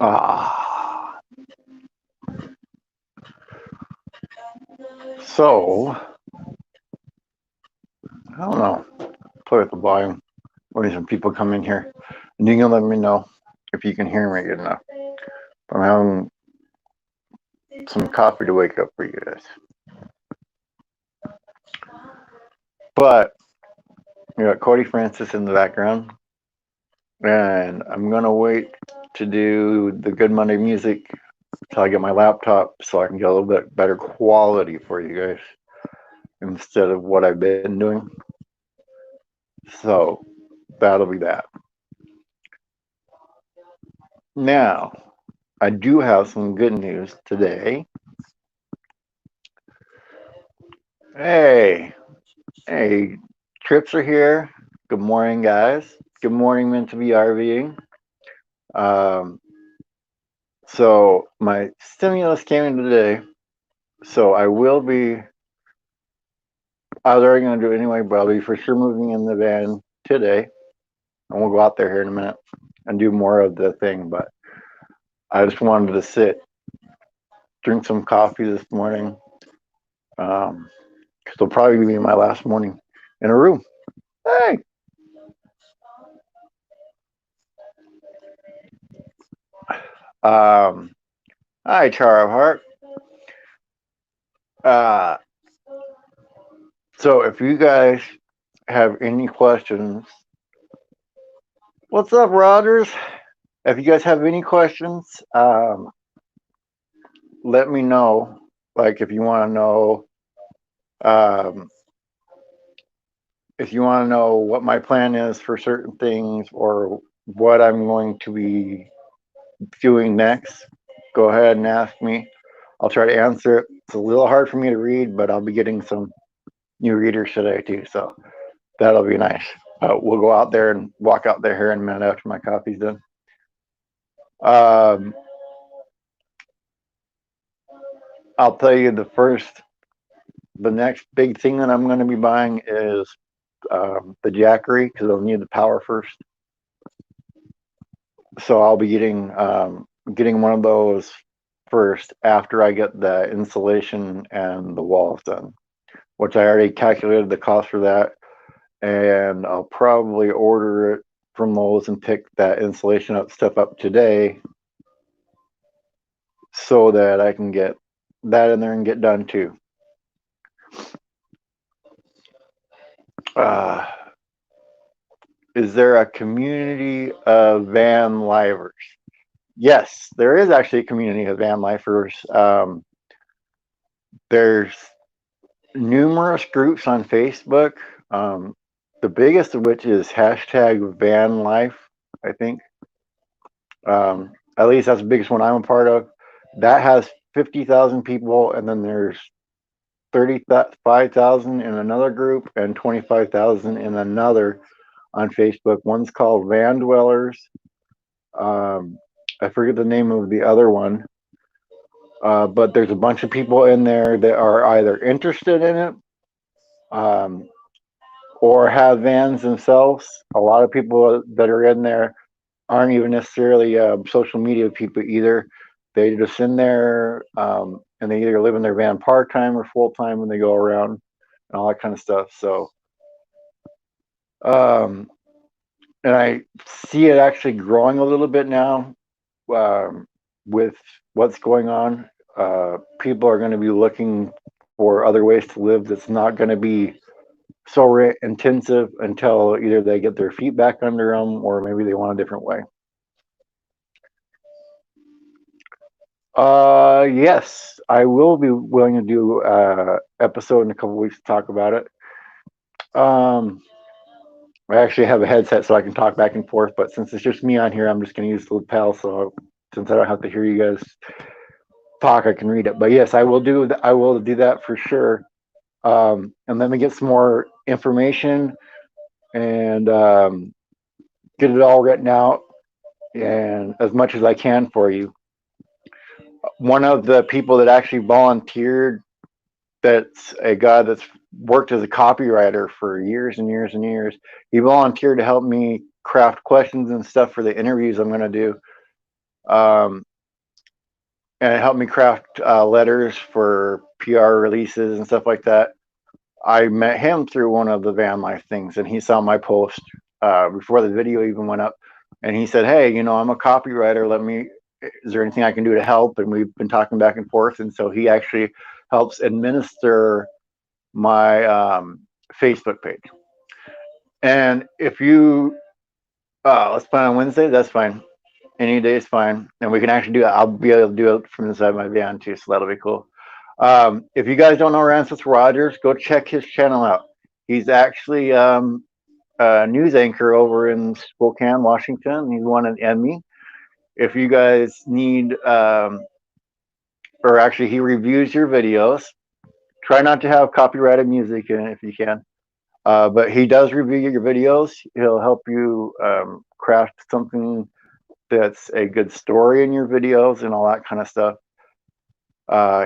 Ah, so I don't know. Play with the volume. When some people come in here, and you can let me know if you can hear me good enough. I'm having some coffee to wake up for you guys. But you got Cody Francis in the background, and I'm gonna wait to do the Good Monday music till I get my laptop so I can get a little bit better quality for you guys instead of what I've been doing. So that'll be that. Now, I do have some good news today. Hey, hey, trips are here. Good morning, guys. Good morning, meant to be RVing. Um, so my stimulus came in today, so I will be. I was already going to do it anyway, but I'll be for sure moving in the van today, and we'll go out there here in a minute and do more of the thing. But I just wanted to sit, drink some coffee this morning, because it'll probably be my last morning in a room. Hey, um, hi, Chara Hart. Uh, so if you guys have any questions, what's up, Rogers? If you guys have any questions, let me know. Like um, if you want to know what my plan is for certain things or what I'm going to be doing next, go ahead and ask me. I'll try to answer it. It's a little hard for me to read, but I'll be getting some new readers today too, so that'll be nice. We'll go out there and walk out there here in a minute after my coffee's done. Um, I'll tell you the next big thing that I'm going to be buying is the Jackery because I'll need the power first. So I'll be getting one of those first after I get the insulation and the walls done, which I already calculated the cost for that, and I'll probably order it from Lowe's and pick that insulation up stuff up today so that I can get that in there and get done too. Uh, is there a community of van lifers? Yes, there is actually a community of van lifers. There's numerous groups on Facebook. Um, the biggest of which is hashtag van life, I think. At least that's the biggest one I'm a part of. That has 50,000 people, and then there's 35,000 in another group and 25,000 in another on Facebook. One's called Van Dwellers. Um, I forget the name of the other one, but there's a bunch of people in there that are either interested in it um, or have vans themselves. A lot of people that are in there aren't even necessarily social media people either. They just in there and they either live in their van part time or full time when they go around and all that kind of stuff. So, um, and I see it actually growing a little bit now with what's going on. People are going to be looking for other ways to live that's not going to be so rent intensive until either they get their feet back under them or maybe they want a different way. Yes, I will be willing to do episode in a couple weeks to talk about it. Um, I actually have a headset so I can talk back and forth, but since it's just me on here, I'm just going to use the lapel. So since I don't have to hear you guys talk, I can read it. But yes, I will do. I will do that for sure. And let me get some more information and get it all written out and as much as I can for you. One of the people that actually volunteered, that's a guy that's worked as a copywriter for years and years and years. He volunteered to help me craft questions and stuff for the interviews I'm going to do. Um, and it helped me craft letters for PR releases and stuff like that. I met him through one of the van life things, and he saw my post before the video even went up, and he said, "Hey, I'm a copywriter. Is there anything I can do to help?" And we've been talking back and forth, and so he actually helps administer my Facebook page. And if you let's plan on Wednesday, that's fine. Any day is fine, and we can actually do it. I'll be able to do it from inside my van too, so that'll be cool. If you guys don't know Rancis Rogers, go check his channel out. He's actually a news anchor over in Spokane, Washington. He's won an Emmy. If you guys need, or actually, he reviews your videos. Try not to have copyrighted music in it if you can. But he does review your videos. He'll help you craft something that's a good story in your videos and all that kind of stuff.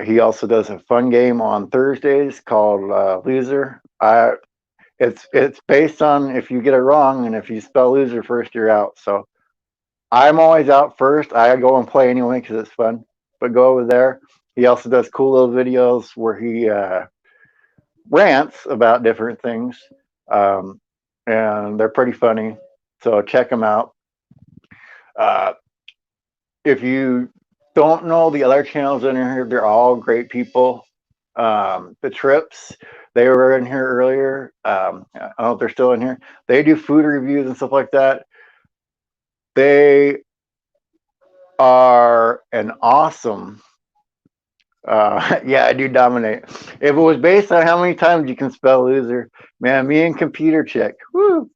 He also does a fun game on Thursdays called Loser. It's based on if you get it wrong, and if you spell loser first, you're out. So I'm always out first. I go and play anyway because it's fun. But go over there. He also does cool little videos where he rants about different things, um, and they're pretty funny. So check him out. Uh, if you don't know the other channels in here, they're all great people. The Trips, they were in here earlier. I don't know if they're still in here. They do food reviews and stuff like that. They are an awesome. Yeah, I do dominate. If it was based on how many times you can spell loser, man, me and Computer Check. Woo.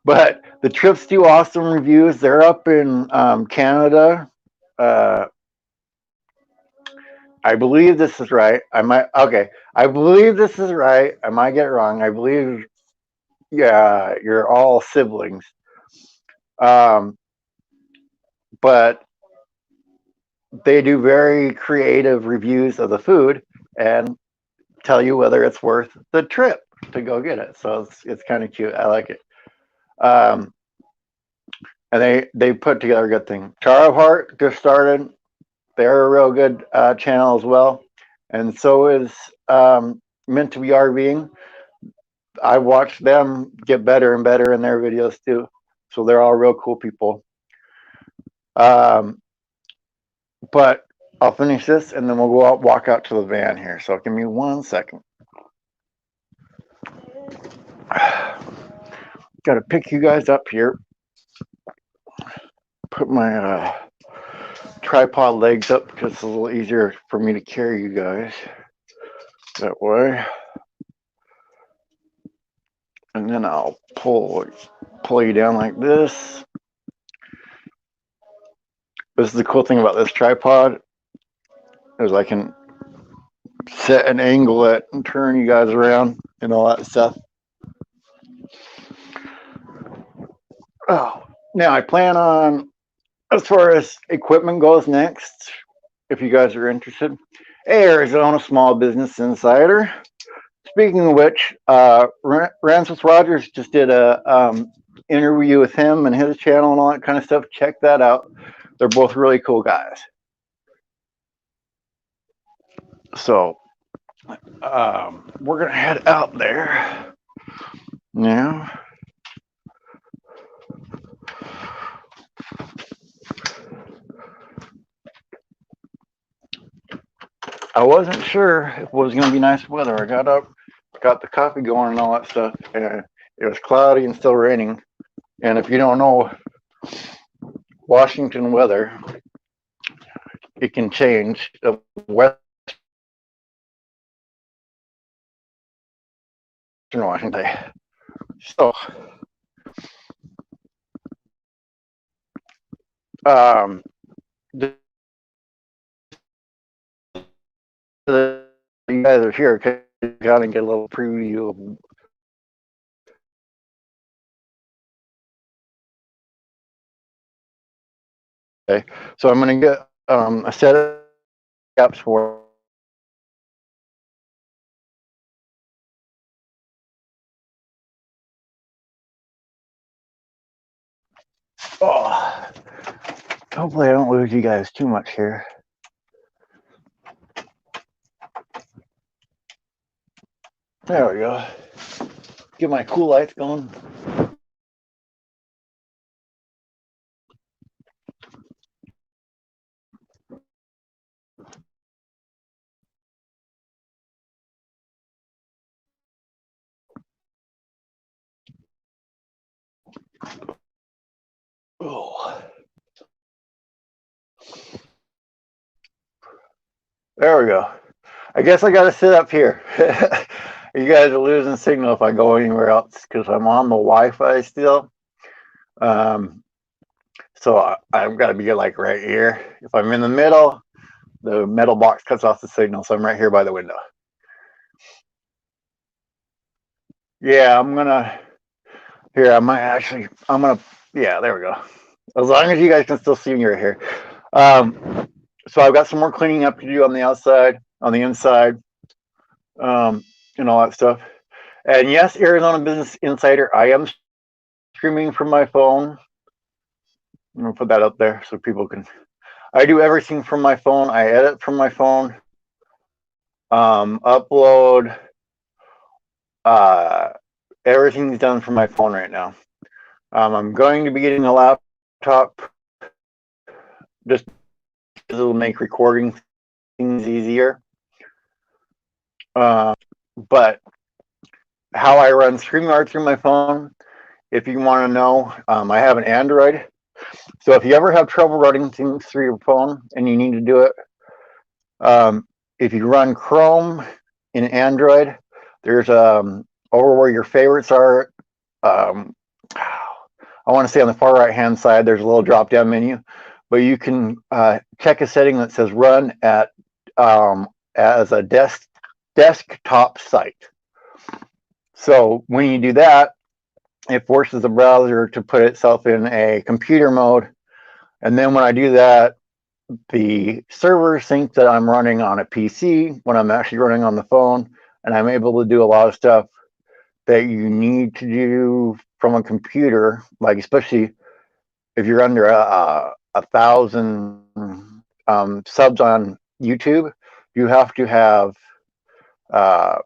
But the Trips do awesome reviews. They're up in Canada. Uh, I believe this is right. I might. Okay. I believe this is right. I might get it wrong. I believe, yeah, you're all siblings. Um, but they do very creative reviews of the food and tell you whether it's worth the trip to go get it. So it's kind of cute. I like it. Um, and they put together a good thing. Char of Heart just started. They're a real good channel as well, and so is Meant to Be RVing. I watched them get better and better in their videos too. So they're all real cool people. Um, but I'll finish this and then we'll go out, walk out to the van here. So give me 1 second. Got to pick you guys up here. Put my tripod legs up because it's a little easier for me to carry you guys that way. And then I'll pull you down like this. This is the cool thing about this tripod is I can set an angle it and turn you guys around and all that stuff. Oh, now I plan on, as far as equipment goes next, if you guys are interested. Hey, Arizona Small Business Insider. Speaking of which, Rancis Rogers just did a interview with him and his channel and all that kind of stuff. Check that out. They're both really cool guys. So we're gonna head out there now. I wasn't sure if it was gonna be nice weather. I got up, got the coffee going and all that stuff, and it was cloudy and still raining. And if you don't know Washington weather, it can change. Western Washington. So, you guys are here, kind of get a little preview of. Okay, so I'm going to get a set of apps for. Oh, Hopefully I don't lose you guys too much here. There we go. Get my cool lights going. Oh. There we go. I guess I got to sit up here. You guys are losing signal if I go anywhere else because I'm on the Wi-Fi still. So I've got to be like right here. If I'm in the middle, the metal box cuts off the signal. So I'm right here by the window. Yeah, I'm gonna. Here, Yeah, there we go. As long as you guys can still see me right here. So I've got some more cleaning up to do on the outside, on the inside, and all that stuff. And yes, Arizona Business Insider, I am streaming from my phone. I'm gonna put that up there so people can. I do everything from my phone. I edit from my phone. Upload. Everything's done from my phone right now. I'm going to be getting a laptop just because it'll make recording things easier. But how I run StreamYard through my phone, if you want to know, I have an Android. So if you ever have trouble running things through your phone and you need to do it, if you run Chrome in Android, there's over where your favorites are. I want to say on the far right hand side, there's a little drop down menu, but you can check a setting that says run at as a desktop site. So when you do that, it forces the browser to put itself in a computer mode. And then when I do that, the servers think that I'm running on a PC when I'm actually running on the phone, and I'm able to do a lot of stuff that you need to do from a computer, like especially if you're under 1,000 subs on YouTube, you have to have a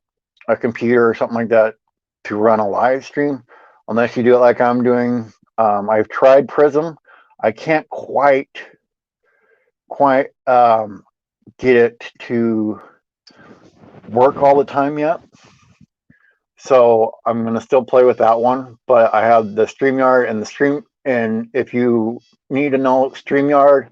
computer or something like that to run a live stream, unless you do it like I'm doing. I've tried Prism. I can't quite get it to work all the time yet. So I'm going to still play with that one, but I have the StreamYard and the Stream. And if you need to know, StreamYard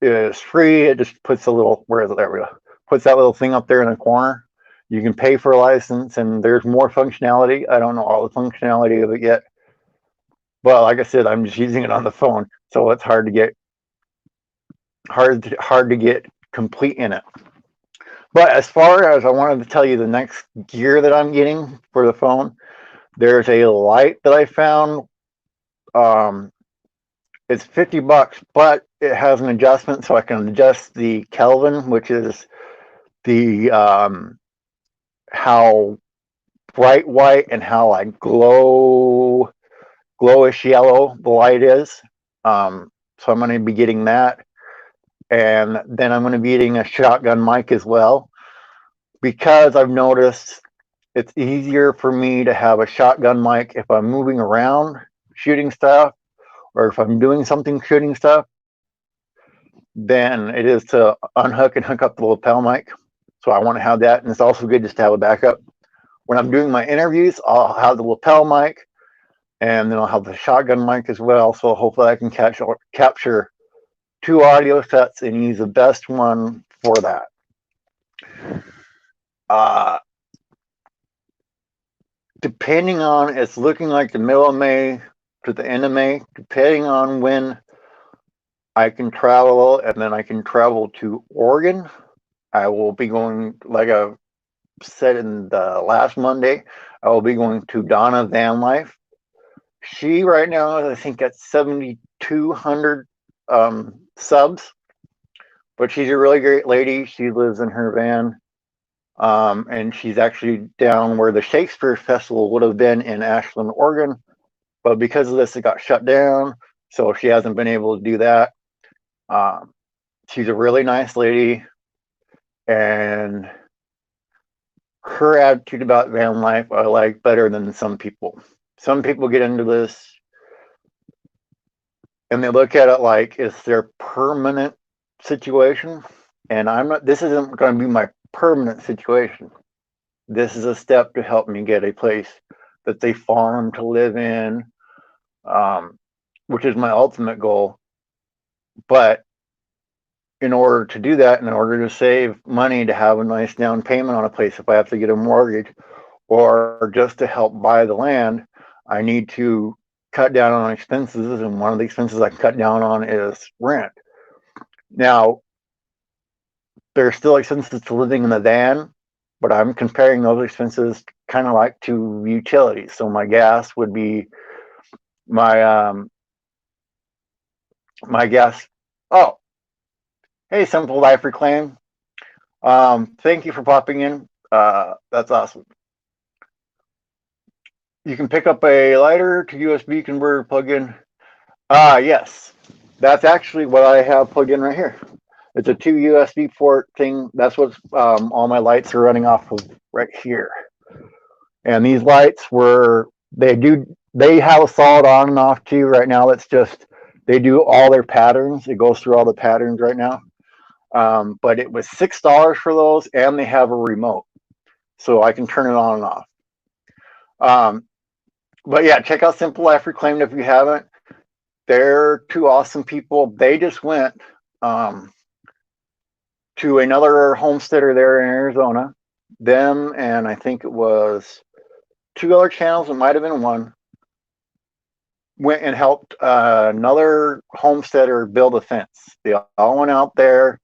is free. It just puts a little, there we go, puts that little thing up there in the corner. You can pay for a license, and there's more functionality. I don't know all the functionality of it yet, but like I said, I'm just using it on the phone, so it's hard to get complete in it. But as far as I wanted to tell you the next gear that I'm getting for the phone, there's a light that I found. It's $50, but it has an adjustment, so I can adjust the Kelvin, which is the how bright white and how like glowish yellow the light is. So I'm going to be getting that, and then I'm going to be getting a shotgun mic as well, because I've noticed it's easier for me to have a shotgun mic if I'm moving around shooting stuff, or if I'm doing something shooting stuff, than it is to unhook and hook up the lapel mic. So I want to have that, and it's also good just to have a backup. When I'm doing my interviews, I'll have the lapel mic, and then I'll have the shotgun mic as well. So hopefully I can capture two audio sets and use the best one for that. Depending on, it's looking like the middle of May to the end of May, depending on when I can travel, and then I can travel to Oregon. I will be going, like I said in the last Monday, I will be going to Donna Van Life. She right now, I think, at 7,200 subs, but she's a really great lady. She lives in her van, and she's actually down where the Shakespeare Festival would have been in Ashland, Oregon. But because of this, it got shut down. so she hasn't been able to do that. Um, she's a really nice lady, and her attitude about van life I like better than some people. Some people get into this and they look at it like it's their permanent situation. And I'm not, this isn't going to be my permanent situation. This is a step to help me get a place that they farm to live in, um, which is my ultimate goal. But in order to do that, in order to save money to have a nice down payment on a place, if I have to get a mortgage or just to help buy the land, I need to cut down on expenses. And one of the expenses I can cut down on is rent. Now, there's still expenses to living in the van, but I'm comparing those expenses kind of like to utilities. So my gas would be my my gas. Oh, hey, Simple Life Reclaim. Thank you for popping in. That's awesome. You can pick up a lighter to USB converter plug-in. Yes, that's actually what I have plugged in right here. It's a 2 USB port thing. That's what all my lights are running off of right here. And these lights they have a solid on and off too right now. It's just, they do all their patterns. It goes through all the patterns right now. But it was $6 for those, and they have a remote. So I can turn it on and off. But yeah, check out Simple Life Reclaimed if you haven't. They're two awesome people. They just went to another homesteader there in Arizona. Them and I think it was 2 other channels, it might have been one, went and helped another homesteader build a fence. They all went out there,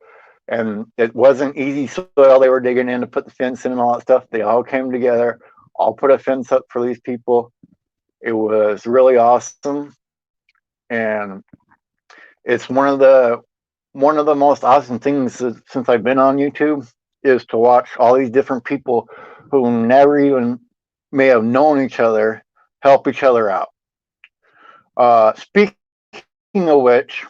and it wasn't easy soil they were digging in to put the fence in and all that stuff. They all came together, all put a fence up for these people. It was really awesome, and it's one of the most awesome things since I've been on YouTube is to watch all these different people who never even may have known each other help each other out. Speaking of which,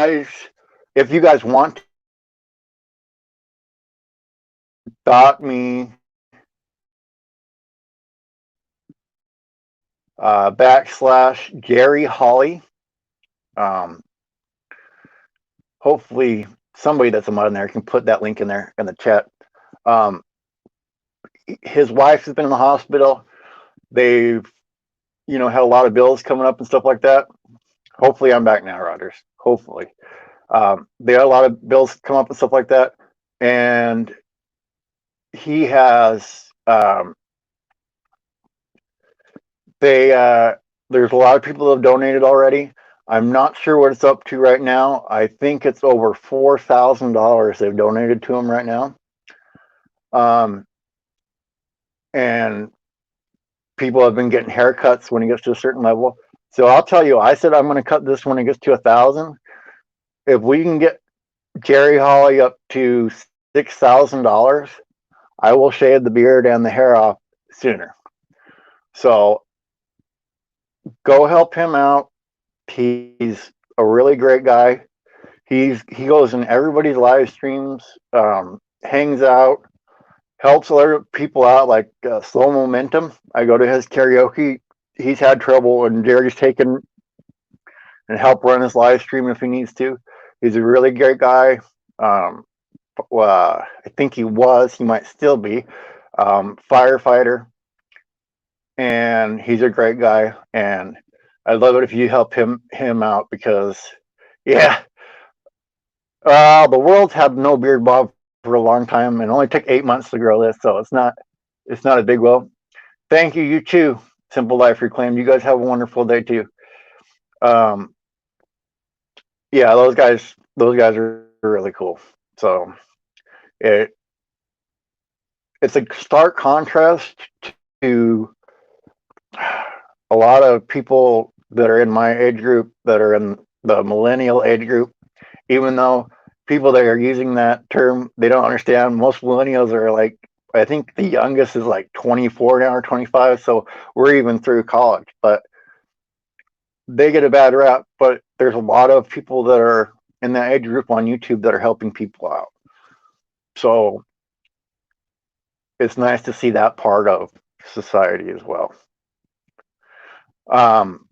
if you guys want to dot me / Gary Holly. Hopefully somebody that's a mod in there can put that link in there in the chat. His wife has been in the hospital. They've, had a lot of bills coming up and stuff like that. Hopefully I'm back now, Rogers. Hopefully. They had a lot of bills come up and stuff like that. And he has, there's a lot of people that have donated already. I'm not sure what it's up to right now. I think it's over $4,000 they've donated to him right now. And people have been getting haircuts when he gets to a certain level. So I'll tell you, I said I'm going to cut this when it gets to 1,000. If we can get Gary Holly up to $6,000, I will shave the beard and the hair off sooner. So go help him out. He's a really great guy. He goes in everybody's live streams, hangs out, helps other people out, like Slow Momentum. I go to his karaoke. He's had trouble, and Jerry's taken and help run his live stream if he needs to. He's a really great guy. I think he might still be, firefighter, and he's a great guy. And I'd love it if you help him out, because, yeah, the world's had no beard bob for a long time, and it only took 8 months to grow this, so it's not a big well. Thank you, you too, Simple Life Reclaimed. You guys have a wonderful day too. Yeah, those guys are really cool. So it's a stark contrast to a lot of people that are in my age group, that are in the millennial age group. Even though people that are using that term, they don't understand. Most millennials are like, I think the youngest is like 24 now or 25, so we're even through college, but they get a bad rap. But there's a lot of people that are in that age group on YouTube that are helping people out. So it's nice to see that part of society as well. Um,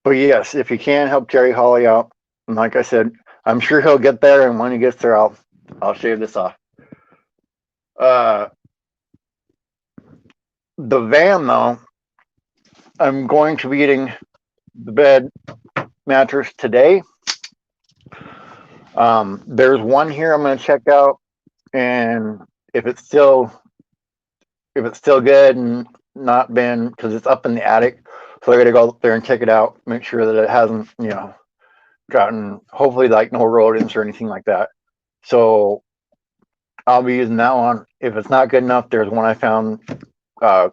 but yes, if you can help Jerry Hawley out, and like I said, I'm sure he'll get there, and when he gets there, I'll shave this off. The van, though, I'm going to be getting the bed mattress today. There's one here I'm going to check out, and if it's still good and not been, because it's up in the attic, so I got to go up there and check it out, make sure that it hasn't, gotten, hopefully like no rodents or anything like that. So I'll be using that one. If it's not good enough, there's one I found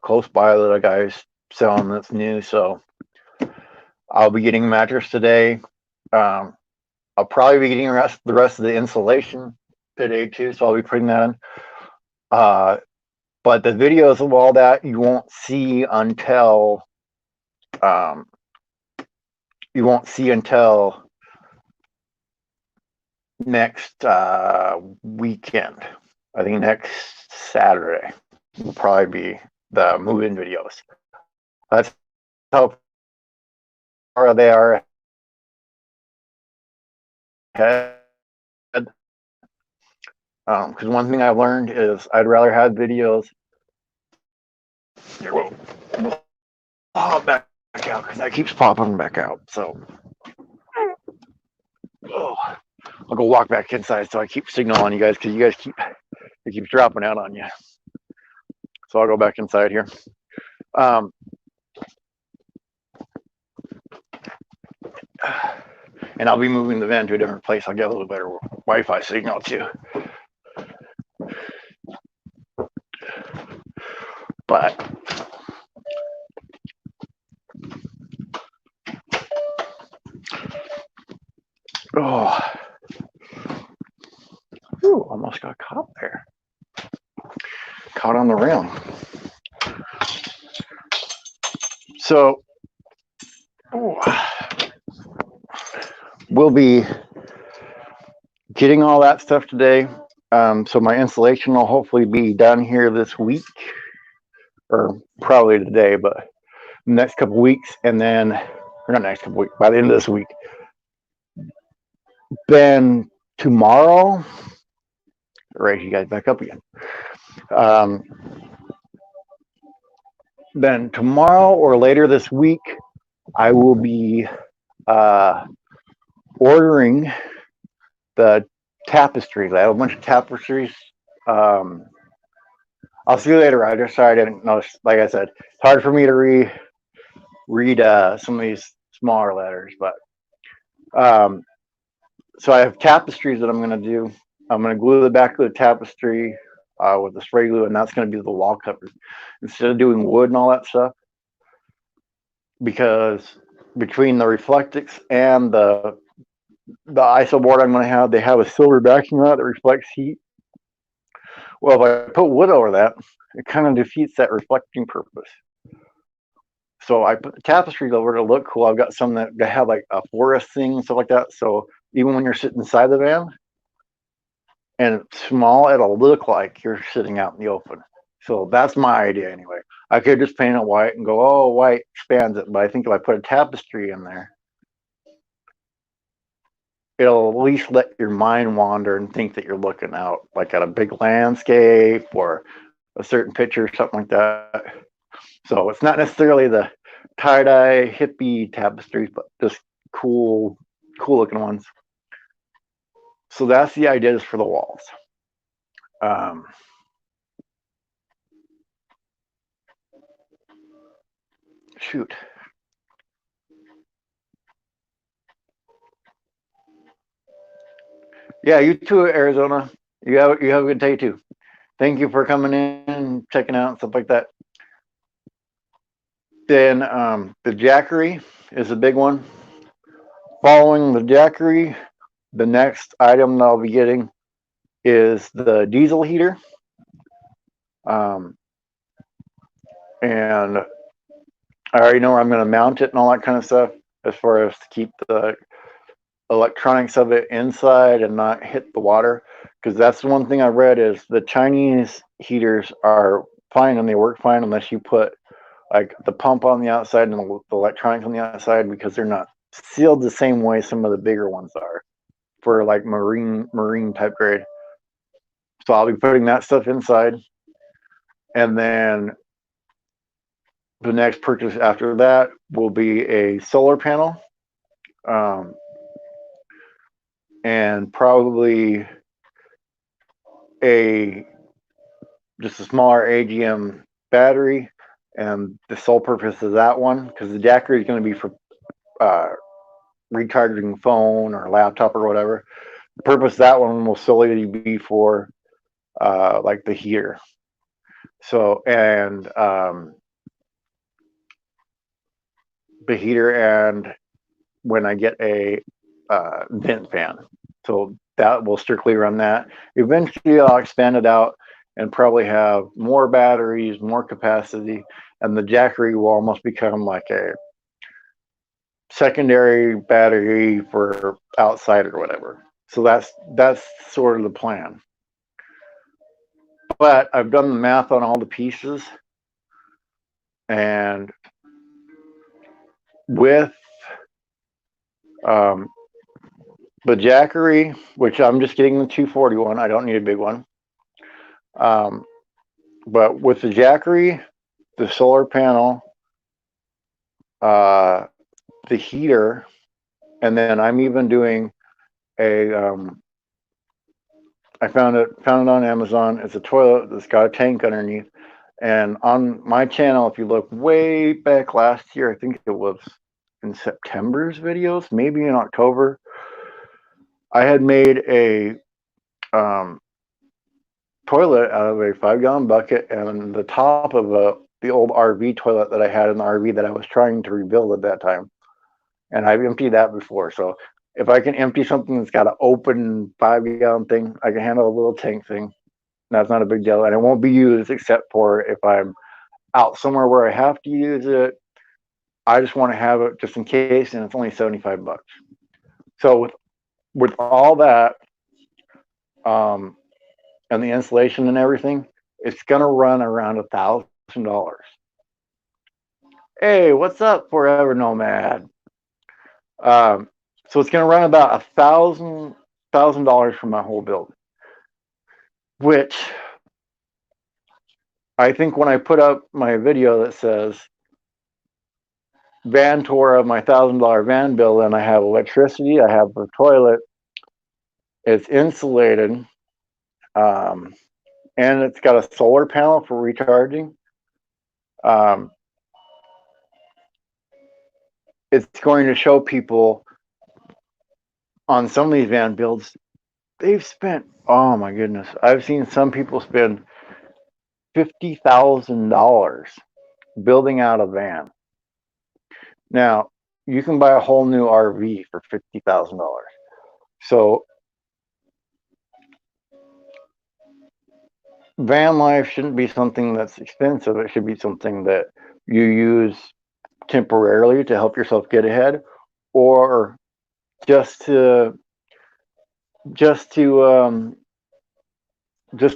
close by that a guy's selling that's new. So I'll be getting a mattress today. I'll probably be getting the rest of the insulation today too. So I'll be putting that in. But the videos of all that you won't see until next weekend. I think next Saturday will probably be the move-in videos. That's how far they are ahead. Because one thing I've learned is I'd rather have videos. Here, whoa. Back out because that keeps popping back out. So, I'll go walk back inside so I keep signal on you guys because you guys keeps dropping out on you. So I'll go back inside here. And I'll be moving the van to a different place. I'll get a little better Wi-Fi signal too. But almost got caught there. Caught on the rim. So we'll be getting all that stuff today. So my installation will hopefully be done here this week, or probably today, but next couple weeks, and then, or not next couple weeks, by the end of this week. Then tomorrow, raise you guys back up again. Then tomorrow or later this week, I will be ordering the tapestries. I have a bunch of tapestries. I'll see you later, Roger. Sorry, I didn't notice. Like I said, it's hard for me to read some of these smaller letters, but so I have tapestries that I'm going to do. I'm going to glue the back of the tapestry with the spray glue, and that's going to be the wall cover instead of doing wood and all that stuff. Because between the Reflectix and the ISO board I'm going to have, they have a silver backing on it that reflects heat. Well, if I put wood over that, it kind of defeats that reflecting purpose. So I put the tapestries over to look cool. I've got some that have like a forest thing and stuff like that. So even when you're sitting inside the van and it's small, it'll look like you're sitting out in the open. So that's my idea anyway. I could just paint it white and go, oh, white expands it. But I think if I put a tapestry in there, it'll at least let your mind wander and think that you're looking out like at a big landscape or a certain picture, something like that. So it's not necessarily the tie-dye hippie tapestries, but just cool looking ones. So that's the ideas for the walls. Shoot. Yeah, you too, Arizona. You have a good day too. Thank you for coming in and checking out and stuff like that. Then the Jackery is a big one. Following the Jackery The next item that I'll be getting is the diesel heater. And I already know where I'm going to mount it and all that kind of stuff, as far as to keep the electronics of it inside and not hit the water. Because that's the one thing I read is the Chinese heaters are fine and they work fine unless you put like the pump on the outside and the electronics on the outside, because they're not sealed the same way some of the bigger ones are for like marine type grade. So I'll be putting that stuff inside. And then the next purchase after that will be a solar panel, and probably just a smaller AGM battery. And the sole purpose of that one, because the Jackery is going to be for recharging phone or laptop or whatever. The purpose of that one will solely be for like the heater. So, and the heater, and when I get a vent fan. So that will strictly run that. Eventually I'll expand it out and probably have more batteries, more capacity, and the Jackery will almost become like a secondary battery for outside or whatever. So that's sort of the plan. But I've done the math on all the pieces, and with the Jackery, which I'm just getting the 241, I don't need a big one. But with the Jackery, the solar panel, the heater, and then I'm even doing a I found it on Amazon. It's a toilet that's got a tank underneath. And on my channel, if you look way back last year, I think it was in September's videos, maybe in October, I had made a toilet out of a 5-gallon bucket and the top of the old RV toilet that I had in the RV that I was trying to rebuild at that time. And I've emptied that before. So if I can empty something that's got an open 5-gallon thing, I can handle a little tank thing. That's not a big deal. And it won't be used except for if I'm out somewhere where I have to use it. I just want to have it just in case, and it's only $75. So with all that, and the insulation and everything, it's gonna run around $1,000. Hey, what's up, Forever Nomad? So it's gonna run about $1,000 for my whole build, which I think when I put up my video that says van tour of my $1,000 van build, and I have electricity, I have a toilet, it's insulated, and it's got a solar panel for recharging. It's going to show people on some of these van builds, they've spent, oh my goodness, I've seen some people spend $50,000 building out a van. Now, you can buy a whole new RV for $50,000. So van life shouldn't be something that's expensive. It should be something that you use temporarily to help yourself get ahead, or just to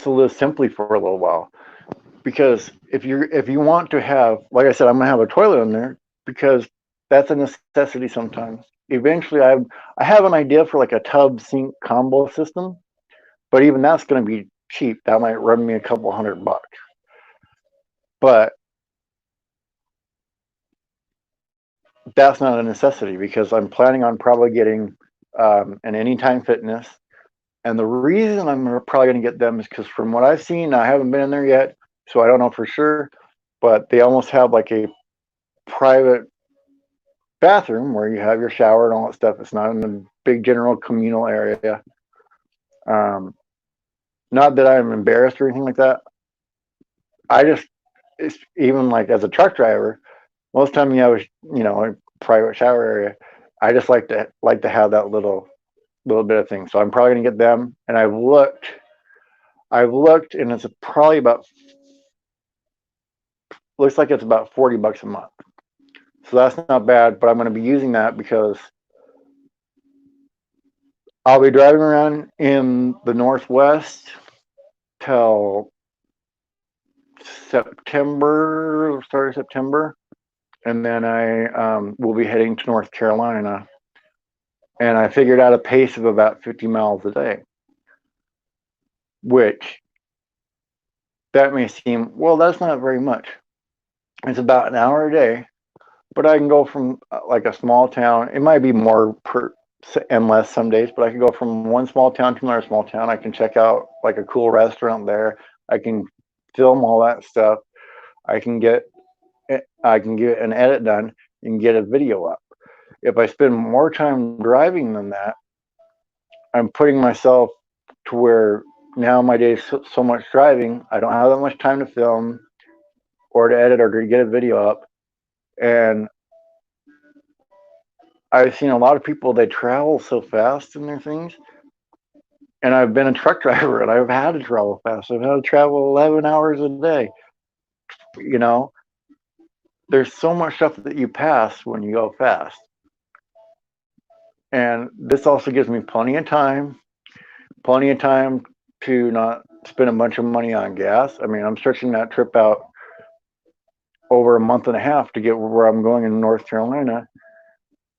live simply for a little while. Because if you want to have, like I said, I'm gonna have a toilet in there because that's a necessity sometimes. Eventually, I have an idea for like a tub sink combo system, but even that's going to be cheap. That might run me a couple $100. But that's not a necessity because I'm planning on probably getting an Anytime Fitness. And the reason I'm probably going to get them is because from what I've seen, I haven't been in there yet, so I don't know for sure, but they almost have like a private bathroom where you have your shower and all that stuff. It's not in a big general communal area. Not that I'm embarrassed or anything like that. It's even like as a truck driver, most time you have a private shower area. I just like to have that little little bit of things. So I'm probably gonna get them. And I've looked, and it's probably about looks like it's about $40 a month. So that's not bad. But I'm gonna be using that because I'll be driving around in the Northwest till September, start of September, and then I will be heading to North Carolina. And I figured out a pace of about 50 miles a day, which that may seem, well, that's not very much. It's about an hour a day, but I can go from like a small town. It might be more per and less some days, but I can go from one small town to another small town. I can check out like a cool restaurant there. I can film all that stuff. I can get an edit done and get a video up. If I spend more time driving than that, I'm putting myself to where now my day is so much driving, I don't have that much time to film or to edit or to get a video up. And I've seen a lot of people, they travel so fast in their things. And I've been a truck driver and I've had to travel fast. I've had to travel 11 hours a day. You know, there's so much stuff that you pass when you go fast. And this also gives me plenty of time to not spend a bunch of money on gas. I mean, I'm stretching that trip out over a month and a half to get where I'm going in North Carolina.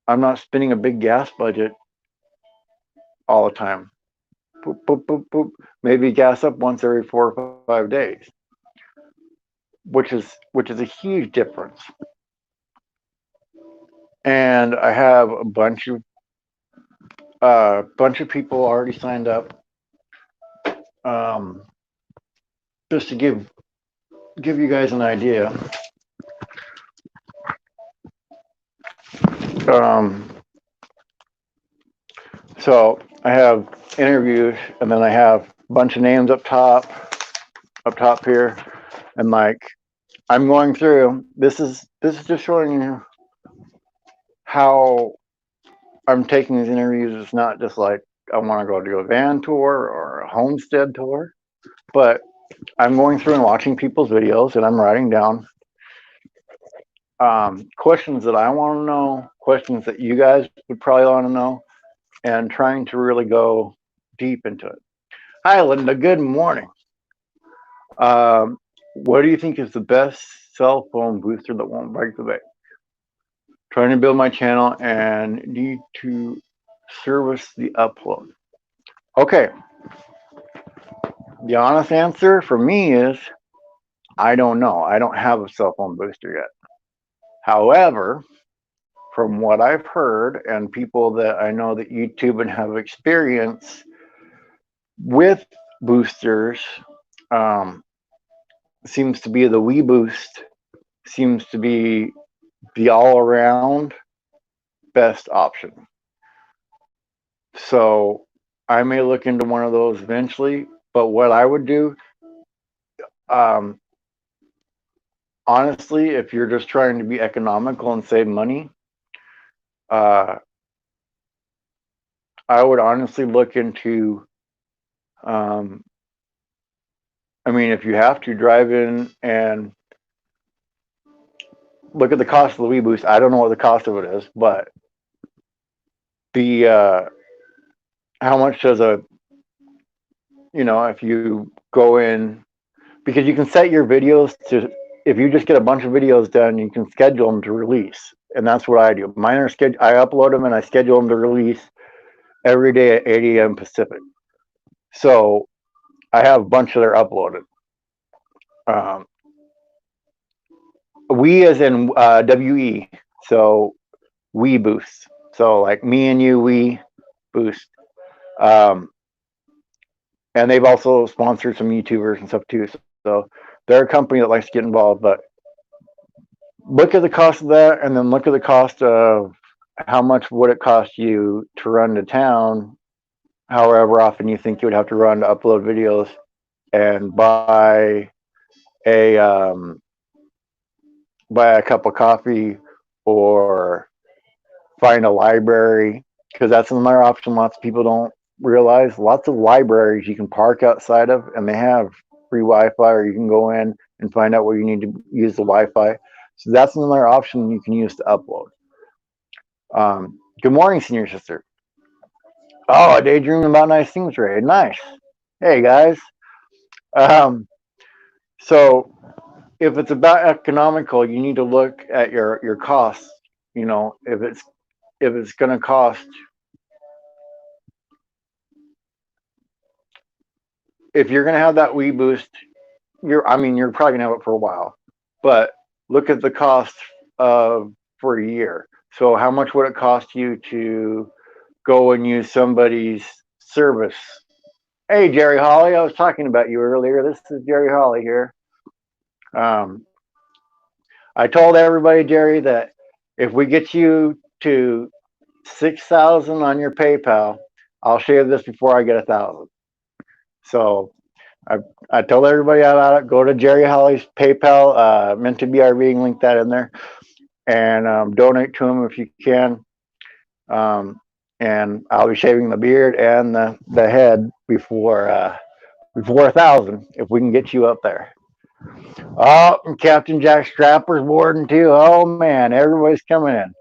I'm not spending a big gas budget all the time. Boop, boop, boop, boop. Maybe gas up once every 4 or 5 days, which is a huge difference. And I have a bunch of people already signed up. Um, just to give you guys an idea. So I have interviews, and then I have a bunch of names up top here, and like I'm going through. This is just showing you how I'm taking these interviews. It's not just like I want to go do a van tour or a homestead tour, but I'm going through and watching people's videos, and I'm writing down questions that I want to know, questions that you guys would probably want to know, and trying to really go deep into it. Hi, Linda. Good morning. What do you think is the best cell phone booster that won't break the bank? Trying to build my channel and need to service the upload. Okay. The honest answer for me is I don't know. I don't have a cell phone booster yet. However, from what I've heard and people that I know that YouTube and have experience with boosters, seems to be the WeBoost seems to be the all-around best option. So I may look into one of those eventually, but what I would do, honestly, if you're just trying to be economical and save money, I would honestly look into, I mean, if you have to drive in and look at the cost of the WeBoost, I don't know what the cost of it is, but the how much does if you go in, because you can set your videos to, if you just get a bunch of videos done, you can schedule them to release. And that's what I do. Mine are scheduled, I upload them and I schedule them to release every day at 8 a.m. Pacific. So I have a bunch that are uploaded. We as in WE, so WeBoost. So like me and you, WeBoost. And they've also sponsored some YouTubers and stuff too. So they're a company that likes to get involved. But look at the cost of that, and then look at the cost of how much would it cost you to run to town, however often you think you would have to run to upload videos, and buy a cup of coffee or find a library because that's another option lots of people don't realize. Lots of libraries you can park outside of, and they have free Wi-Fi, or you can go in and find out where you need to use the Wi-Fi. So that's another option you can use to upload. Good morning, senior sister. Oh, I daydream about nice things, Ray. Nice. Hey guys. Um, so if it's about economical, you need to look at your costs. You know, if it's going to cost, if you're going to have that WeBoost, you're probably going to have it for a while, but look at the cost of for a year. So how much would it cost you to go and use somebody's service? Hey, Jerry Holly, I was talking about you earlier. This is Jerry Holly here. Um, I told everybody, Jerry, that if we get you to 6,000 on your PayPal, I'll share this before I get 1,000. So I I told everybody about it. Go to Jerry Holly's PayPal, meant to be RVing, link that in there, and donate to him if you can. Um, and I'll be shaving the beard and the head before 1,000 if we can get you up there. Oh, and Captain Jack Strapper's boarding too. Oh man, everybody's coming in.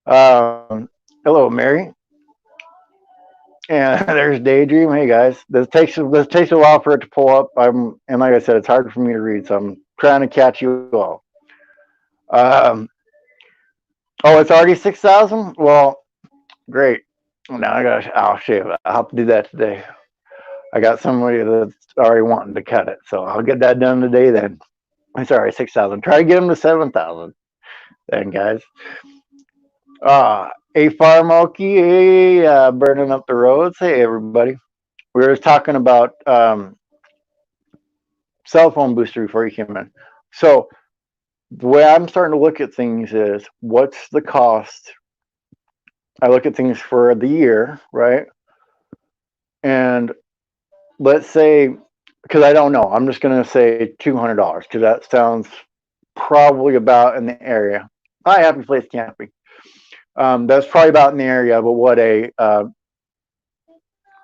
Hello, Mary. And there's Daydream. Hey guys, this takes a while for it to pull up. And like I said, it's hard for me to read, so I'm trying to catch you all. Um, oh, it's already 6,000. Well, great. Now I'll shave it. I'll have to do that today. I got somebody that's already wanting to cut it, so I'll get that done today. Then it's already 6,000. Try to get them to 7,000. Then guys. A Farm Okie, burning up the roads. Hey everybody. We were just talking about cell phone booster before you came in. So the way I'm starting to look at things is what's the cost? I look at things for the year, right? And let's say, because I don't know, I'm just going to say $200 because that sounds probably about in the area. Hi, Happy Place Camping. That's probably about in the area, but what okay,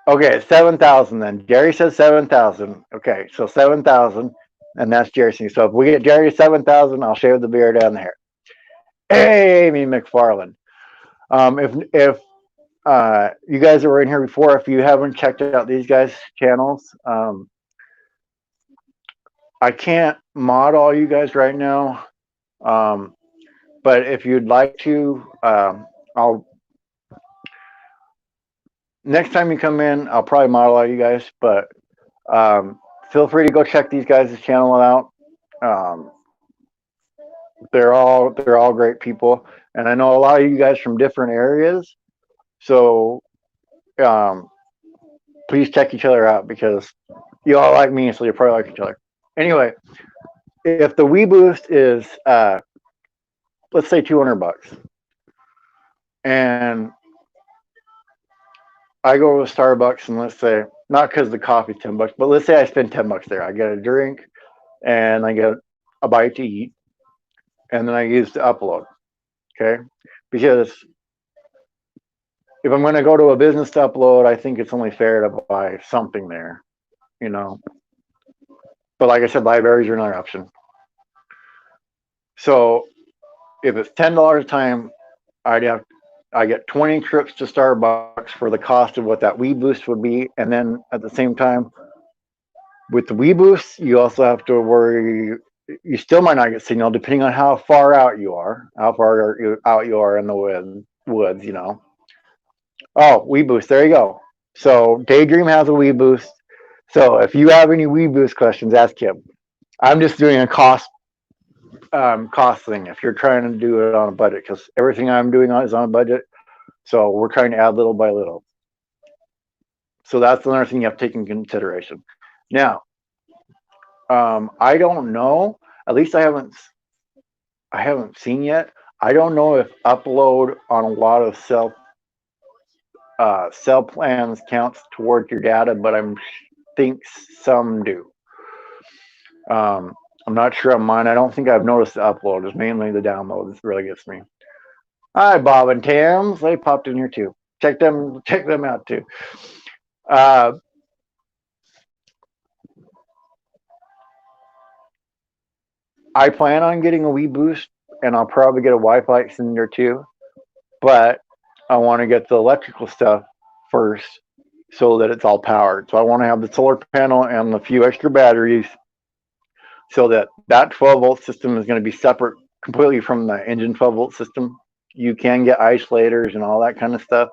7,000 then. Jerry says 7,000. Okay, so 7,000, and that's Jerry's thing. So if we get Jerry 7,000, I'll shave the beard down there. Hey, Amy McFarland. If you guys were in here before, if you haven't checked out these guys' channels, I can't mod all you guys right now, but if you'd like to, I'll next time you come in, I'll probably model all you guys. But feel free to go check these guys' channel out. Um, they're all great people, and I know a lot of you guys from different areas. So um, please check each other out because you all like me, so you probably like each other. Anyway, if the WeBoost is let's say $200, and I go to Starbucks and let's say not because the coffee's $10, but let's say I spend $10 there. I get a drink and I get a bite to eat, and then I use to upload. Okay, because if I'm going to go to a business to upload, I think it's only fair to buy something there, you know. But like I said, libraries are another option. So if it's $10 a time, I get 20 trips to Starbucks for the cost of what that WeBoost would be, and then at the same time, with the WeBoost, you also have to worry. You still might not get signal depending on how far out you are, out you are in the woods. You know. Oh, WeBoost. There you go. So Daydream has a WeBoost. So if you have any WeBoost questions, ask him. I'm just doing a cost thing. If you're trying to do it on a budget, because everything I'm doing is on a budget, so we're trying to add little by little. So that's another thing you have to take in consideration. Now, I don't know. At least I haven't seen yet. I don't know if upload on a lot of cell plans counts towards your data, but I'm think some do. I'm not sure on mine. I don't think I've noticed the upload. It's mainly the download that really gets me. Hi, Bob and Tams. They popped in here too. Check them out too. Uh, I plan on getting a Wii Boost, and I'll probably get a Wi-Fi extender too. But I want to get the electrical stuff first, so that it's all powered. So I want to have the solar panel and a few extra batteries, so that that 12-volt system is going to be separate completely from the engine 12-volt system. You can get isolators and all that kind of stuff,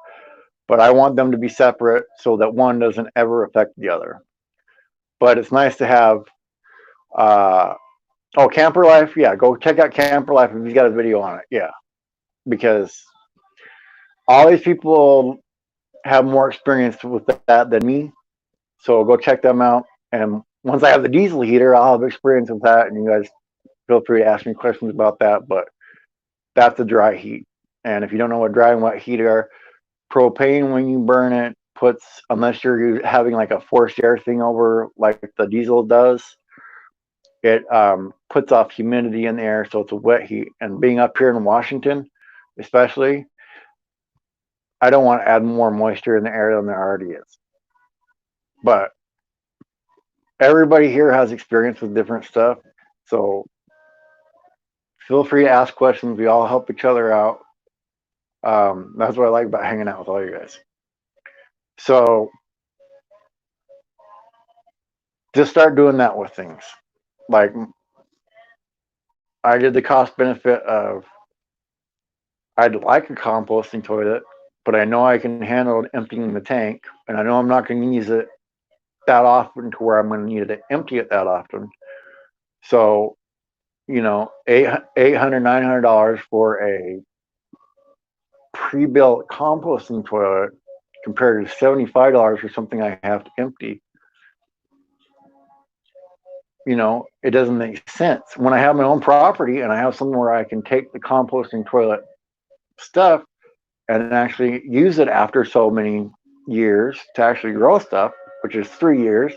but I want them to be separate so that one doesn't ever affect the other. But it's nice to have. Uh, oh, Camper Life, yeah, go check out Camper Life if he's got a video on it, yeah, because all these people have more experience with that than me, so go check them out. And once I have the diesel heater, I'll have experience with that, and you guys feel free to ask me questions about that. But that's a dry heat, and if you don't know what dry and wet heat are, propane when you burn it puts, unless you're having like a forced air thing over like the diesel does, it puts off humidity in the air, so it's a wet heat. And being up here in Washington, especially, I don't want to add more moisture in the air than there already is. But everybody here has experience with different stuff, so feel free to ask questions. We all help each other out. That's what I like about hanging out with all you guys. So just start doing that with things. Like I did the cost benefit of, I'd like a composting toilet, but I know I can handle emptying the tank, and I know I'm not going to use it that often to where I'm going to need to empty it that often. So, $800, $900 for a pre-built composting toilet compared to $75 for something I have to empty. It doesn't make sense. When I have my own property and I have somewhere I can take the composting toilet stuff and actually use it after so many years to actually grow stuff, which is 3 years,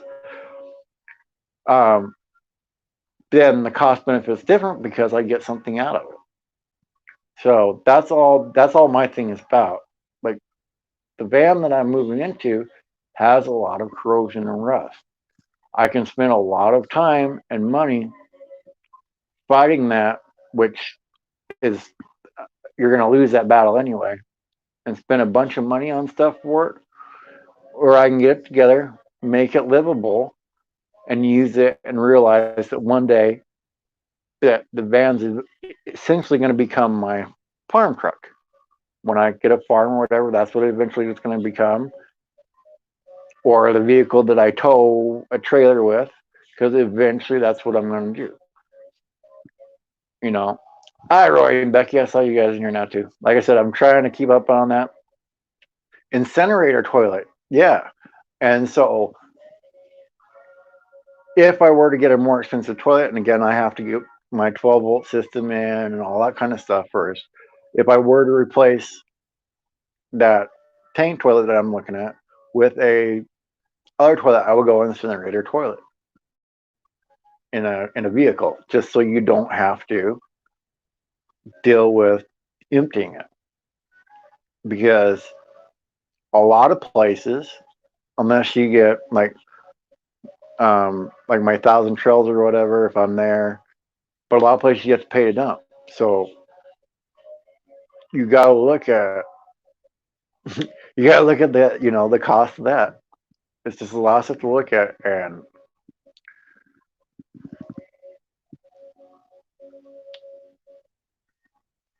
um, then the cost benefit is different because I get something out of it. So that's all my thing is about. Like the van that I'm moving into has a lot of corrosion and rust. I can spend a lot of time and money fighting that, which is, you're going to lose that battle anyway, and spend a bunch of money on stuff for it, or I can get it together, make it livable, and use it and realize that one day that the van's essentially going to become my farm truck. When I get a farm or whatever, that's what eventually it's going to become, or the vehicle that I tow a trailer with, because eventually that's what I'm going to do. You know. Hi, Roy and Becky. I saw you guys in here now too. Like I said, I'm trying to keep up on that. Incinerator toilet, yeah. And so, if I were to get a more expensive toilet, and again, I have to get my 12-volt system in and all that kind of stuff first. If I were to replace that tank toilet that I'm looking at with a other toilet, I would go incinerator toilet in a vehicle, just so you don't have to deal with emptying it. Because a lot of places, unless you get like my Thousand Trails or whatever, if I'm there, but a lot of places you have to pay to dump. So you got to look at the cost of that. It's just a lot of stuff to look at, and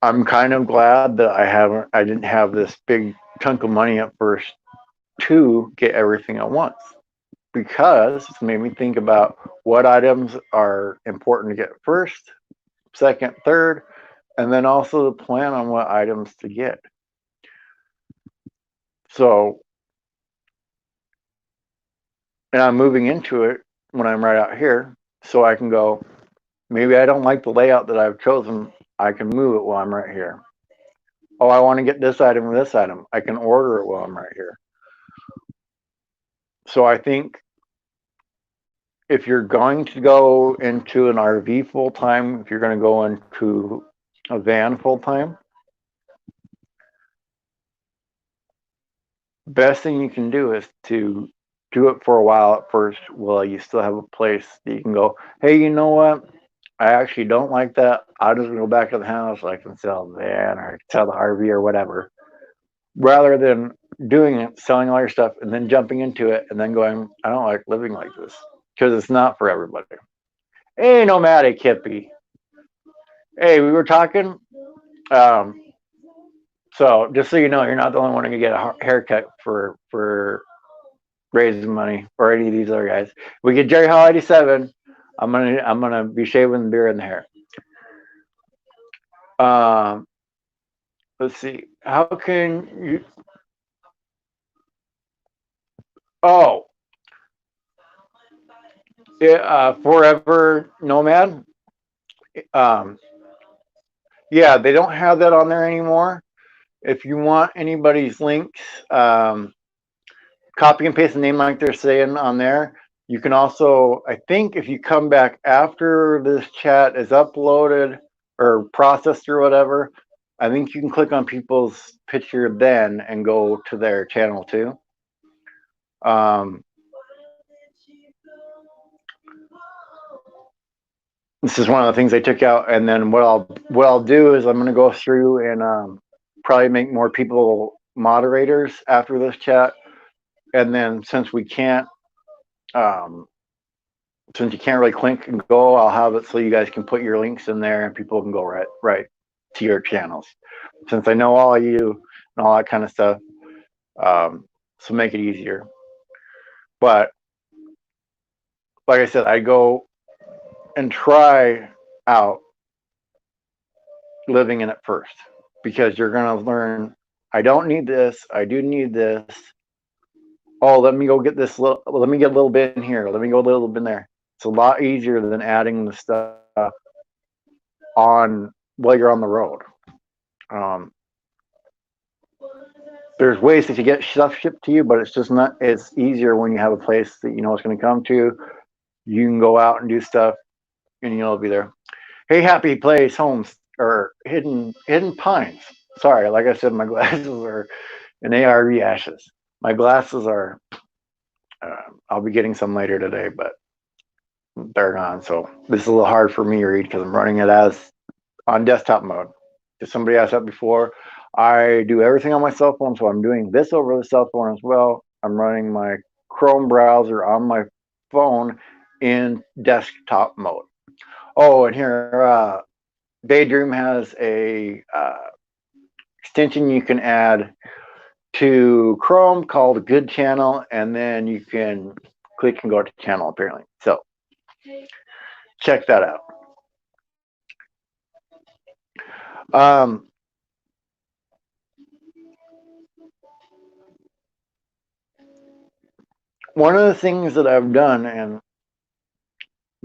I'm kind of glad that I didn't have this big chunk of money at first to get everything at once, because it's made me think about what items are important to get first, second, third, and then also the plan on what items to get. So, and I'm moving into it when I'm right out here, so I can go, maybe I don't like the layout that I've chosen. I can move it while I'm right here. Oh, I want to get this item or this item. I can order it while I'm right here. So I think if you're going to go into an RV full time, if you're going to go into a van full time, best thing you can do is to do it for a while at first while you still have a place that you can go, hey, you know what? I actually don't like that. I'll just go back to the house. I can sell the van or I can sell the RV or whatever. Rather than doing it, selling all your stuff, and then jumping into it and then going, I don't like living like this. Because it's not for everybody. Hey, nomadic hippie. Hey, we were talking. Um, so just so you know, you're not the only one to get a haircut for raising money for any of these other guys. We get Jerry Hall 87. I'm gonna be shaving the beard and the hair. Um, let's see. How can you? Oh, yeah, Forever Nomad. Um, yeah, they don't have that on there anymore. If you want anybody's links, um, copy and paste the name like they're saying on there. You can also, I think, if you come back after this chat is uploaded or processed or whatever, I think you can click on people's picture then and go to their channel too. Um, this is one of the things I took out, and then what I'll do is I'm going to go through and probably make more people moderators after this chat, and then um, since you can't really click and go, I'll have it so you guys can put your links in there and people can go right to your channels. Since I know all of you and all that kind of stuff, so make it easier. But like I said, I go and try out living in it first because you're gonna learn. I don't need this. I do need this. Oh, let me go get this. Let me get a little bit in here. Let me go a little bit in there. It's a lot easier than adding the stuff on while you're on the road. Um, there's ways that you get stuff shipped to you, but it's just not. It's easier when you have a place that you know it's going to come to. You can go out and do stuff, and you'll be there. Hey, Happy Place Homes or Hidden Pines. Sorry, like I said, my glasses are an ARV ashes. My glasses are. I'll be getting some later today, but they're gone. So this is a little hard for me to read because I'm running it as on desktop mode. If somebody asked that before, I do everything on my cell phone, so I'm doing this over the cell phone as well. I'm running my Chrome browser on my phone in desktop mode. Oh, and here, Daydream has a extension you can add to Chrome called Good Channel, and then you can click and go to channel apparently. So check that out. Um, one of the things that I've done, and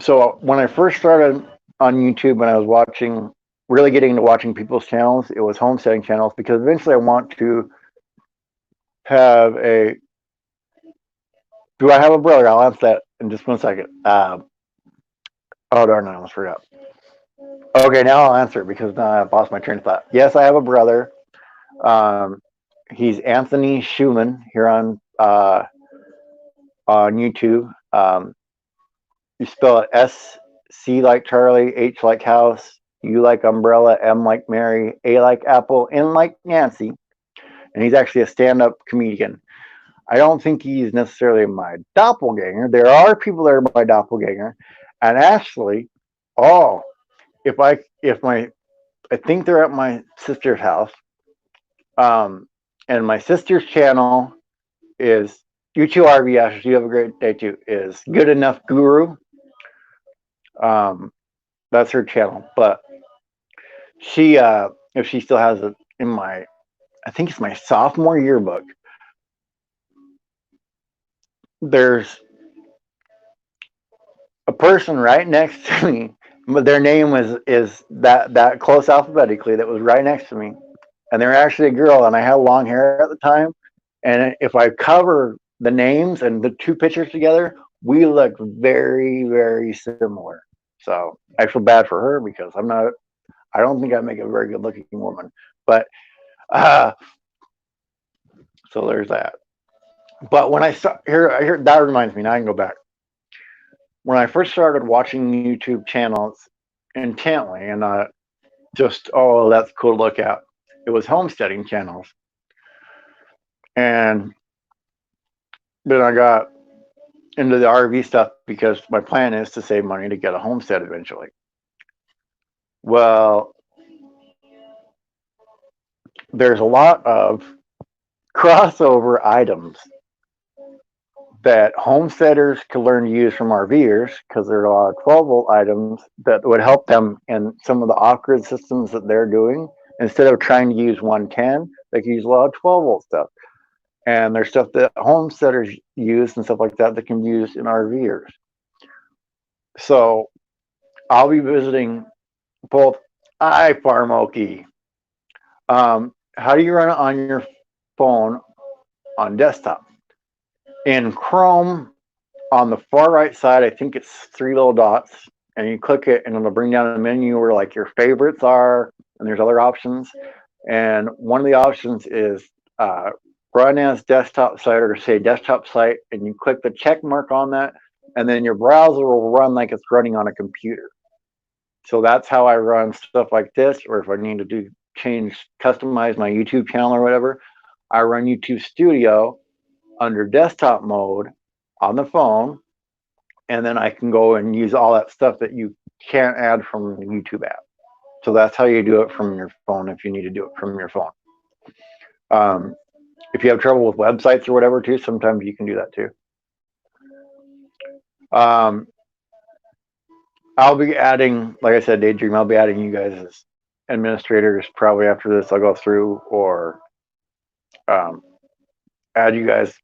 so when I first started on YouTube, when I was watching, really getting into watching people's channels, it was homesteading channels because eventually I want to have a. Do I have a brother? I'll answer that in just 1 second. Oh darn, I almost forgot. Okay, now I'll answer it because now I've lost my train of thought. Yes, I have a brother. Um, he's Anthony Schumann here on YouTube. You spell it SC like Charlie, H like house, U like umbrella, M like Mary, A like apple, N like Nancy. And he's actually a stand-up comedian. I don't think he's necessarily my doppelganger. There are people that are my doppelganger. And actually, oh, I think they're at my sister's house. And my sister's channel is you too, RV Ashes. You have a great day too. Is Good Enough Guru. Um, that's her channel. But she, if she still has it in my, I think it's my sophomore yearbook. There's a person right next to me, but their name is that close alphabetically that was right next to me, and they're actually a girl, and I had long hair at the time, and if I cover the names and the two pictures together, we look very very similar. So I feel bad for her because I don't think I make a very good looking woman, but uh, so there's that. But when I start here, that reminds me. Now I can go back. When I first started watching YouTube channels intently and not just, oh, that's cool to look at, it was homesteading channels. And then I got into the RV stuff because my plan is to save money to get a homestead eventually. Well, there's a lot of crossover items that homesteaders could learn to use from RVers because there are a lot of 12-volt items that would help them in some of the off-grid systems that they're doing. Instead of trying to use 110, they can use a lot of 12-volt stuff. And there's stuff that homesteaders use and stuff like that that can be used in RVers. So I'll be visiting both iFarmOki. How do you run it on your phone on desktop? In Chrome, on the far right side, I think it's three little dots, and you click it, and it'll bring down a menu where like your favorites are, and there's other options. And one of the options is run as desktop site or say desktop site, and you click the check mark on that, and then your browser will run like it's running on a computer. So that's how I run stuff like this, or if I need to do customize my YouTube channel or whatever, I run YouTube Studio under desktop mode on the phone, and then I can go and use all that stuff that you can't add from the YouTube app. So that's how you do it from your phone if you need to do it from your phone. Um, if you have trouble with websites or whatever too, sometimes you can do that too. Um, I'll be adding, like I said, Daydream, I'll be adding you guys as administrators probably after this. I'll go through or um, add you guys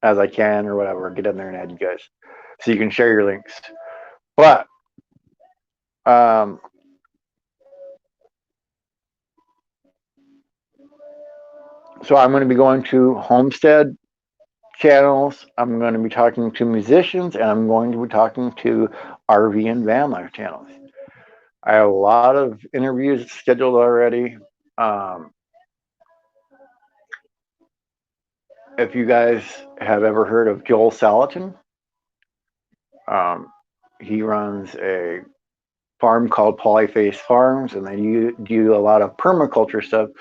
as I can or whatever, get in there and add you guys so you can share your links. But so I'm going to be going to Homestead channels. I'm going to be talking to musicians, and I'm going to be talking to RV and van life channels. I have a lot of interviews scheduled already. If you guys have ever heard of Joel Salatin, he runs a farm called Polyface Farms, and they do a lot of permaculture stuff.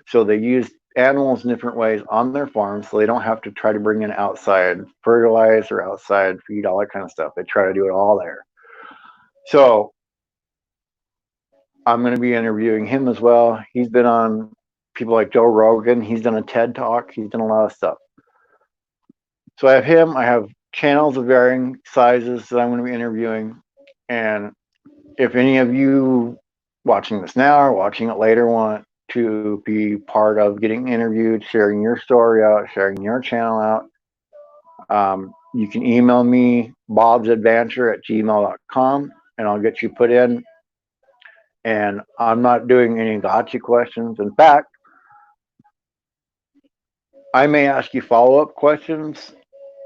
So they use animals in different ways on their farms, so they don't have to try to bring in outside fertilizer, outside feed, all that kind of stuff. They try to do it all there. So I'm going to be interviewing him as well. He's been on people like Joe Rogan. He's done a TED Talk. He's done a lot of stuff. So I have him. I have channels of varying sizes that I'm going to be interviewing. And if any of you watching this now or watching it later want to be part of getting interviewed, sharing your story out, sharing your channel out, you can email me, bobsadventure@gmail.com, and I'll get you put in. And I'm not doing any gotcha questions. In fact, I may ask you follow-up questions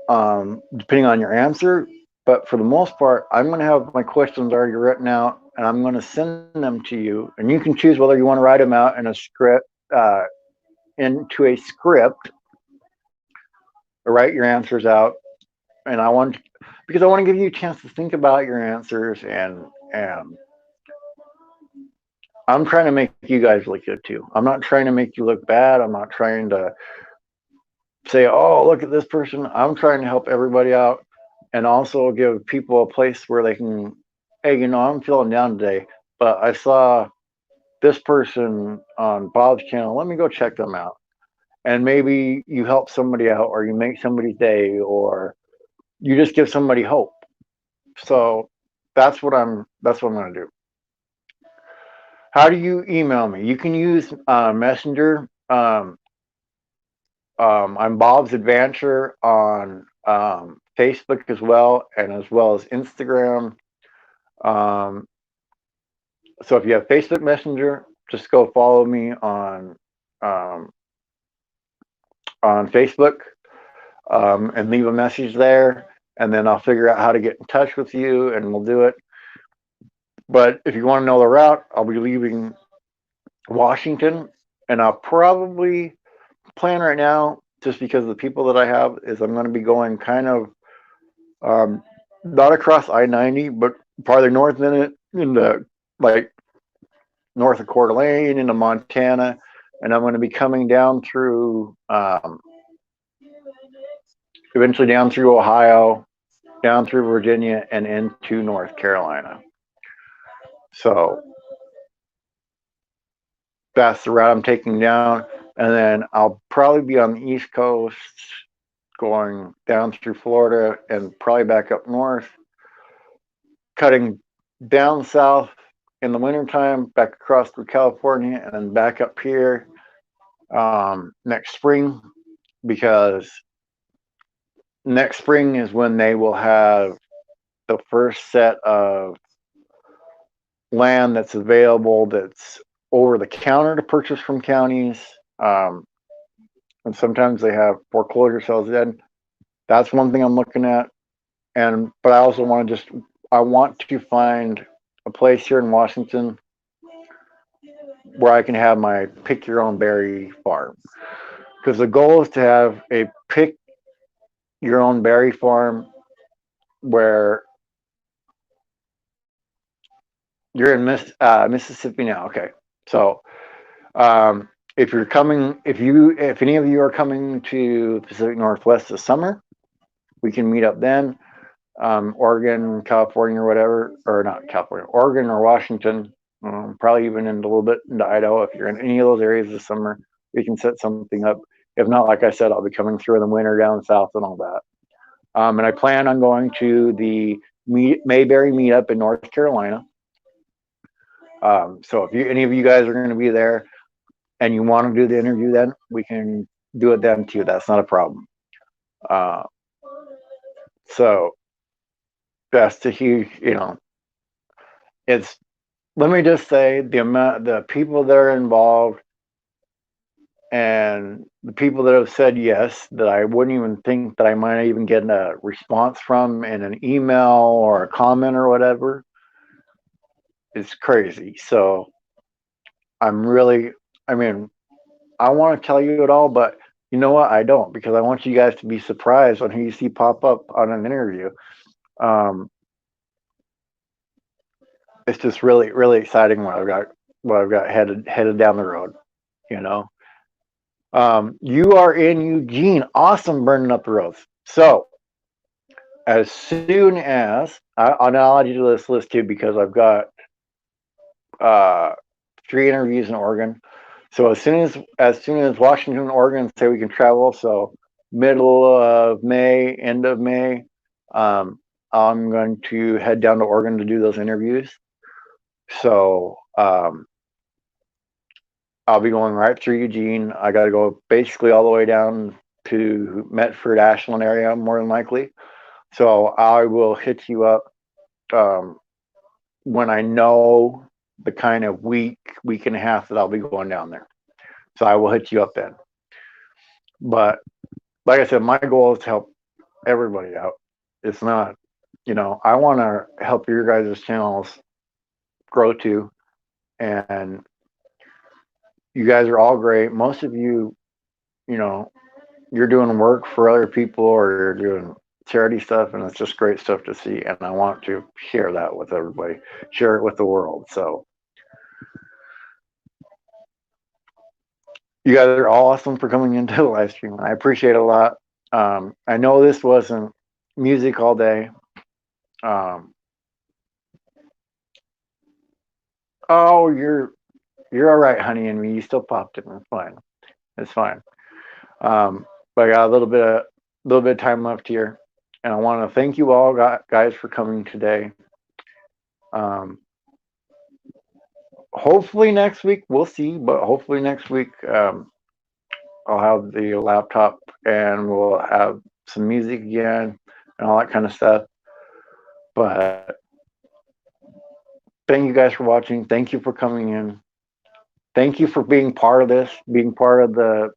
depending on your answer. But for the most part, I'm going to have my questions already written out, and I'm going to send them to you. And you can choose whether you want to write them out in a script, into a script, or write your answers out. And because I want to give you a chance to think about your answers, and I'm trying to make you guys look good too. I'm not trying to make you look bad. I'm not trying to say, oh, look at this person. I'm trying to help everybody out and also give people a place where they can, hey, I'm feeling down today, but I saw this person on Bob's channel. Let me go check them out. And maybe you help somebody out, or you make somebody's day, or you just give somebody hope. So that's what I'm going to do. How do you email me? You can use Messenger. I'm Bob's Adventure on Facebook as well as Instagram. So if you have Facebook Messenger, just go follow me on Facebook, and leave a message there, and then I'll figure out how to get in touch with you, and we'll do it. But if you want to know the route, I'll be leaving Washington, and I'll probably plan right now just because of the people that I have, is I'm going to be going kind of not across I-90, but farther north in it, into like north of Coeur d'Alene into Montana, and I'm going to be coming down through, eventually down through Ohio, down through Virginia, and into North Carolina. So that's the route I'm taking down, and then I'll probably be on the East Coast, going down through Florida and probably back up north, cutting down south in the wintertime, back across through California, and then back up here next spring, because next spring is when they will have the first set of land that's available that's over the counter to purchase from counties. And sometimes they have foreclosure sales then. That's one thing I'm looking at. But I also want to find a place here in Washington where I can have my pick your own berry farm. Because the goal is to have a pick your own berry farm where you're in Mississippi now. Okay. So if any of you are coming to Pacific Northwest this summer, we can meet up then. Oregon, California, or whatever, or not California, Oregon or Washington, probably even in a little bit into Idaho. If you're in any of those areas this summer, we can set something up. If not, like I said, I'll be coming through in the winter down south and all that. And I plan on going to the Mayberry meetup in North Carolina. So if any of you guys are going to be there and you want to do the interview, then we can do it then too. That's not a problem. So that's a huge, let me just say the people that are involved and the people that have said yes, that I wouldn't even think that I might even get a response from in an email or a comment or whatever. It's crazy. So I want to tell you it all, but you know what? I don't, because I want you guys to be surprised on who you see pop up on an interview. It's just really, really exciting what I've got headed down the road. You are in Eugene. Awesome, burning up the roads. So as soon as I'll add you to this list too, because I've got 3 interviews in Oregon. So as soon as Washington and Oregon say we can travel, so middle of May, end of May, I'm going to head down to Oregon to do those interviews. So I'll be going right through Eugene. I got to go basically all the way down to Medford, Ashland area, more than likely. So I will hit you up when I know the kind of week and a half that I'll be going down there. So I will hit you up then. But like I said, my goal is to help everybody out. It's not, I want to help your guys' channels grow too. And you guys are all great. Most of you, you're doing work for other people or you're doing charity stuff, and it's just great stuff to see. And I want to share that with everybody, share it with the world. So you guys are all awesome for coming into the live stream. I appreciate it a lot. I know this wasn't music all day. Oh, you're all right, honey, and me. You still popped in. It's fine. It's fine. But I got a little bit of time left here, and I want to thank you all guys for coming today. Hopefully next week, we'll see, but hopefully next week I'll have the laptop and we'll have some music again and all that kind of stuff. But thank you guys for watching. Thank you for coming in. Thank you for being part of this, being part of the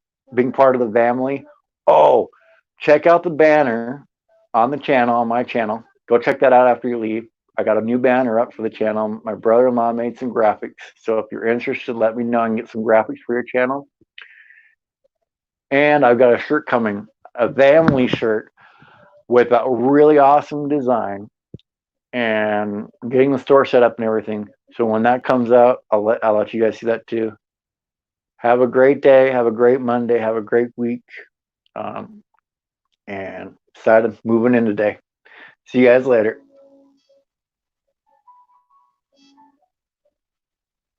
family. Oh, check out the banner on the channel, on my channel. Go check that out after you leave. I got a new banner up for the channel. My brother-in-law made some graphics. So if you're interested, let me know and get some graphics for your channel. And I've got a shirt coming, a family shirt with a really awesome design, and getting the store set up and everything. So when that comes out, I'll let you guys see that too. Have a great day. Have a great Monday. Have a great week. Um, and excited moving in today. See you guys later.